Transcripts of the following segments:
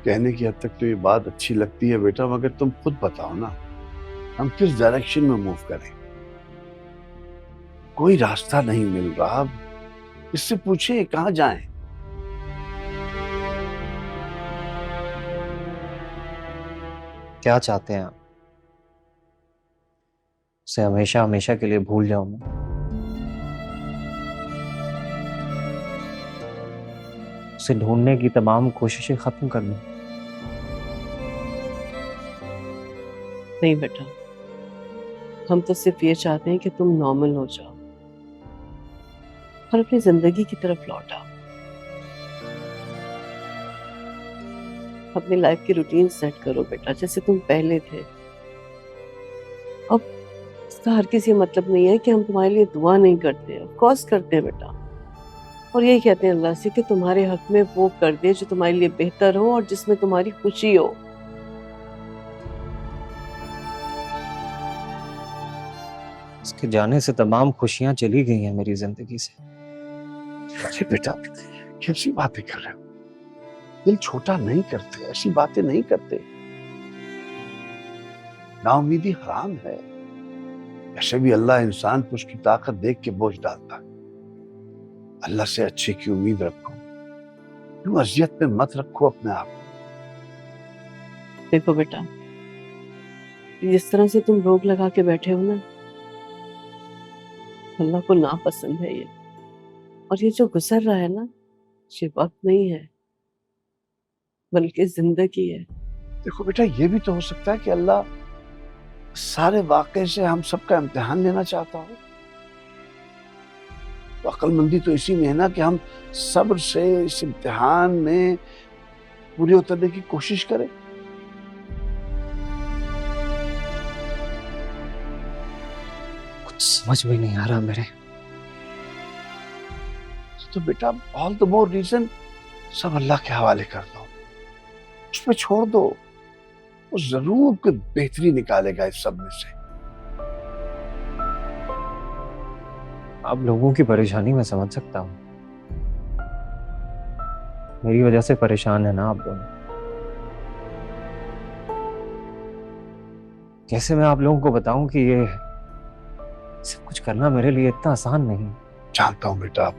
कहने की हद तक तो ये बात अच्छी लगती है बेटा, मगर तुम खुद बताओ ना, हम किस डायरेक्शन में मूव करें? कोई रास्ता नहीं मिल रहा। इससे पूछे कहाँ जाएं? क्या चाहते हैं आप? उसे हमेशा हमेशा के लिए भूल जाऊं मैं? उसे ढूंढने की तमाम कोशिशें खत्म कर दूं? नहीं बेटा, हम तो सिर्फ ये चाहते हैं कि तुम नॉर्मल हो जाओ और अपनी जिंदगी की तरफ लौट आओ। अपनी लाइफ की रूटीन सेट करो बेटा, जैसे तुम पहले थे। अब इसका हर किसी मतलब नहीं है कि हम तुम्हारे लिए दुआ नहीं करते, ऑफ कोर्स करते हैं बेटा। और यही कहते हैं अल्लाह से कि तुम्हारे हक में वो कर दे जो तुम्हारे लिए बेहतर हो और जिसमें तुम्हारी खुशी हो। उसके जाने से तमाम खुशियां चली गई हैं मेरी जिंदगी से। अरे बेटा, कैसी बातें कर रहे हो? दिल छोटा नहीं करते, ऐसी बातें नहीं करते। नाउमीदी हराम है। ऐसे भी अल्लाह इंसान को उसकी ताकत देख के बोझ डालता है। अल्लाह से अच्छे की उम्मीद रखो, क्यों अजियत में मत रखो अपने आप को। देखो बेटा, जिस तरह से तुम रोक लगा के बैठे हो ना, अल्लाह को नापसंद है ये। और ये जो गुजर रहा है ना, ये वक्त नहीं है बल्कि जिंदगी है। देखो बेटा, ये भी तो हो सकता है कि अल्लाह सारे वाक़े से हम सबका इम्तिहान लेना चाहता हो। तो अक्लमंदी तो इसी में है ना कि हम सब्र से इस इम्तिहान में पूरे उतरने की कोशिश करें। कुछ समझ में नहीं आ रहा मेरे। तो बेटा, ऑल द मोर रीजन, सब अल्लाह के हवाले कर दो, उस पे छोड़ दो। वो जरूर कोई बेहतरी निकालेगा इस सब में से। आप लोगों की परेशानी मैं समझ सकता हूँ। मेरी वजह से परेशान है ना आप लोग। कैसे मैं आप लोगों को बताऊं कि ये सब कुछ करना मेरे लिए इतना आसान नहीं। जानता हूं बेटा,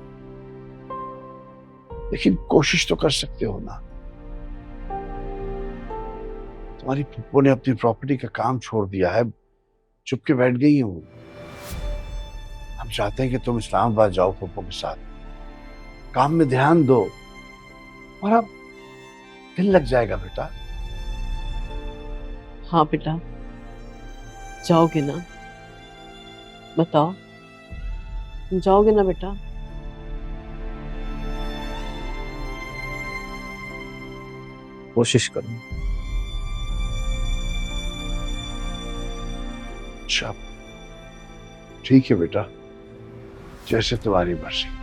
लेकिन कोशिश तो कर सकते हो ना। तुम्हारी फूफो ने अपनी प्रॉपर्टी का काम छोड़ दिया है, चुप के बैठ गई हूँ। हम चाहते हैं कि तुम इस्लामाबाद जाओ फूफो के साथ, काम में ध्यान दो और अब दिल लग जाएगा बेटा। हाँ बेटा, जाओगे ना? बताओ, तुम जाओगे ना बेटा? कोशिश करूं। अच्छा, ठीक है बेटा, जैसे तुम्हारी मर्जी।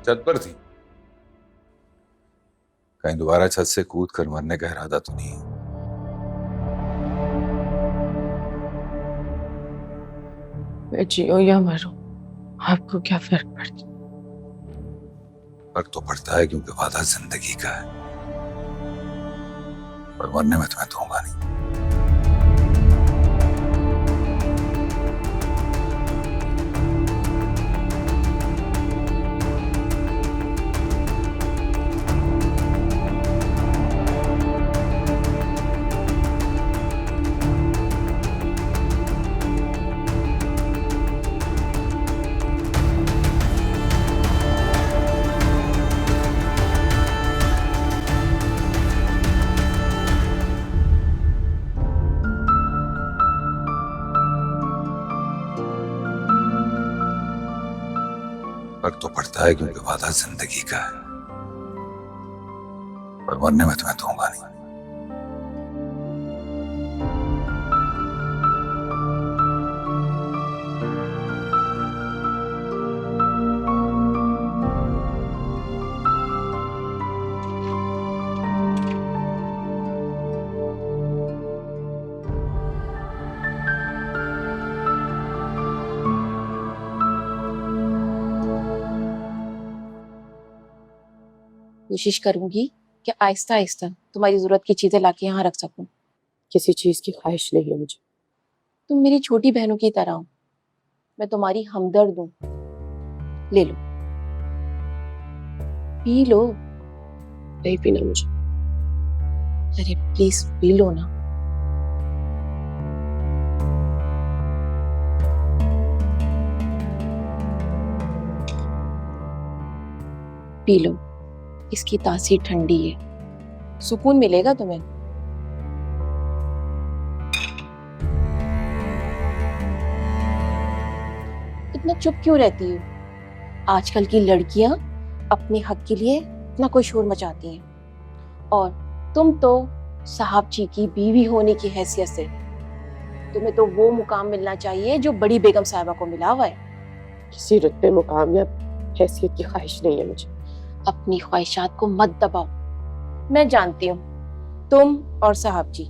छत पर थी? कहीं दोबारा छत से कूद कर मरने का इरादा तो नहीं? मैं जियो या मरूं, आपको क्या फर्क पड़ता? फर्क तो पड़ता है क्योंकि वादा जिंदगी का है, पर मरने में तुम्हें दूंगा नहीं। फर्क तो पड़ता है क्योंकि वादा जिंदगी का है, पर मरने में तुम्हें दूंगा नहीं। कोशिश करूंगी कि आहिस्ता आहिस्ता तुम्हारी जरूरत की चीजें लाके यहाँ रख सकूं। किसी चीज की ख्वाहिश नहीं है मुझे। तुम मेरी छोटी बहनों की तरह हो, मैं तुम्हारी हमदर्द हूँ। ले लो, पी लो। नहीं पीना मुझे। अरे प्लीज पी लो ना। पी लो, इसकी तासीर ठंडी है, सुकून मिलेगा तुम्हें। इतना चुप क्यों रहती हो? आजकल की लड़कियां अपने हक के लिए इतना कोई शोर मचाती हैं, और तुम तो साहब जी की बीवी होने की हैसियत से तुम्हें तो वो मुकाम मिलना चाहिए जो बड़ी बेगम साहिबा को मिला हुआ है। किसी रुतबे मुकाम या हैसियत की ख्वाहिश नहीं है मुझे। अपनी ख्वाहिशात को मत दबाओ। मैं जानती हूँ तुम और साहब जी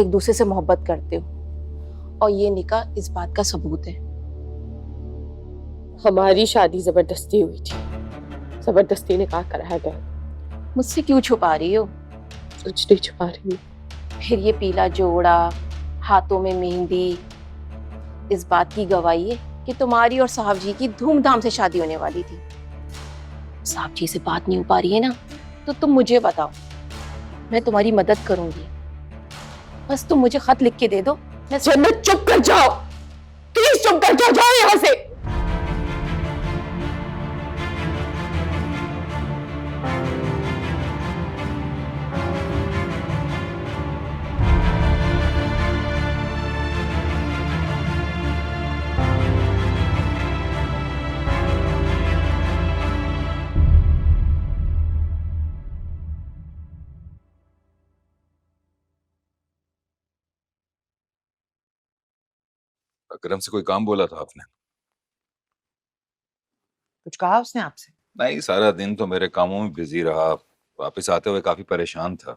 एक दूसरे से मोहब्बत करते हो, और ये निकाह इस बात का सबूत है। हमारी शादी जबरदस्ती हुई थी, जबरदस्ती निकाह कराया गया। मुझसे क्यों छुपा रही हो? कुछ नहीं छुपा रही हूँ। फिर ये पीला जोड़ा, हाथों में मेहंदी, इस बात की गवाही है कि तुम्हारी और साहब जी की धूमधाम से शादी होने वाली थी। साहब जी से बात नहीं हो पा रही है ना, तो तुम मुझे बताओ, मैं तुम्हारी मदद करूंगी। बस तुम मुझे खत लिख के दे दो। मैं जन्नत चुप कर जाओ, प्लीज चुप कर जाओ यहाँ से। अकरम से कोई काम बोला था आपने? कुछ कहा उसने आपसे? नहीं, सारा दिन तो मेरे कामों में बिजी रहा। वापस आते हुए काफी परेशान था।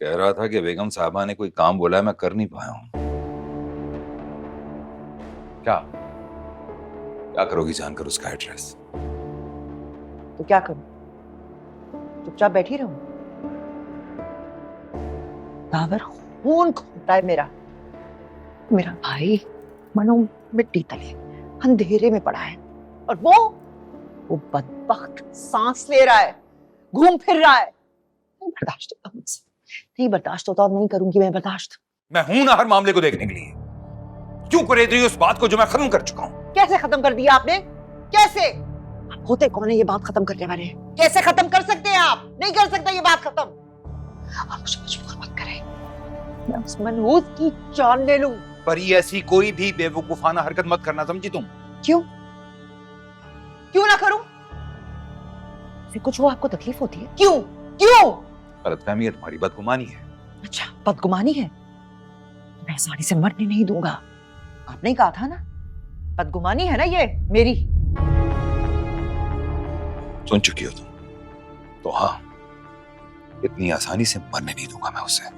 कह रहा था कि बेगम साहबा ने कोई काम बोला है, मैं कर नहीं पाया हूं। क्या क्या करोगी जानकर उसका एड्रेस? तो क्या करूं? चुपचाप बैठी रहूं? बाबर खून खोता है मेरा। मेरा भाई मनो मिट्टी तले अंधेरे में पड़ा है, और वो बदबख्त सांस ले रहा है, घूम फिर रहा है। नहीं बर्दाश्त होता मुझसे, नहीं बर्दाश्त होता, और नहीं करूंगी मैं बर्दाश्त। मैं हूं ना हर मामले को देखने के लिए। क्यों करे रही उस बात को जो मैं खत्म कर चुका हूं? कैसे खत्म कर दिया आपने? कैसे? आप होते कौन है ये बात खत्म करने वाले? कैसे खत्म कर सकते हैं आप? नहीं कर सकते ये बात खत्म। आप मुझे मजबूर मत करें, मैं उस मनहूस की जान ले लूं। पर ये ऐसी कोई भी बेवकूफाना हरकत मत करना, समझी तुम? क्यों? क्यों ना करूं? फिर कुछ वो आपको तकलीफ होती है? क्यों? क्यों? गलतफहमी है तुम्हारी, बदगुमानी है। अच्छा, बदगुमानी है? मैं आसानी से मरने नहीं दूंगा। आपने ही कहा था ना, बदगुमानी है ना ये मेरी। सुन चुकी हो तुम तो? हाँ, इतनी आसानी से मरने नहीं दूंगा मैं उसे।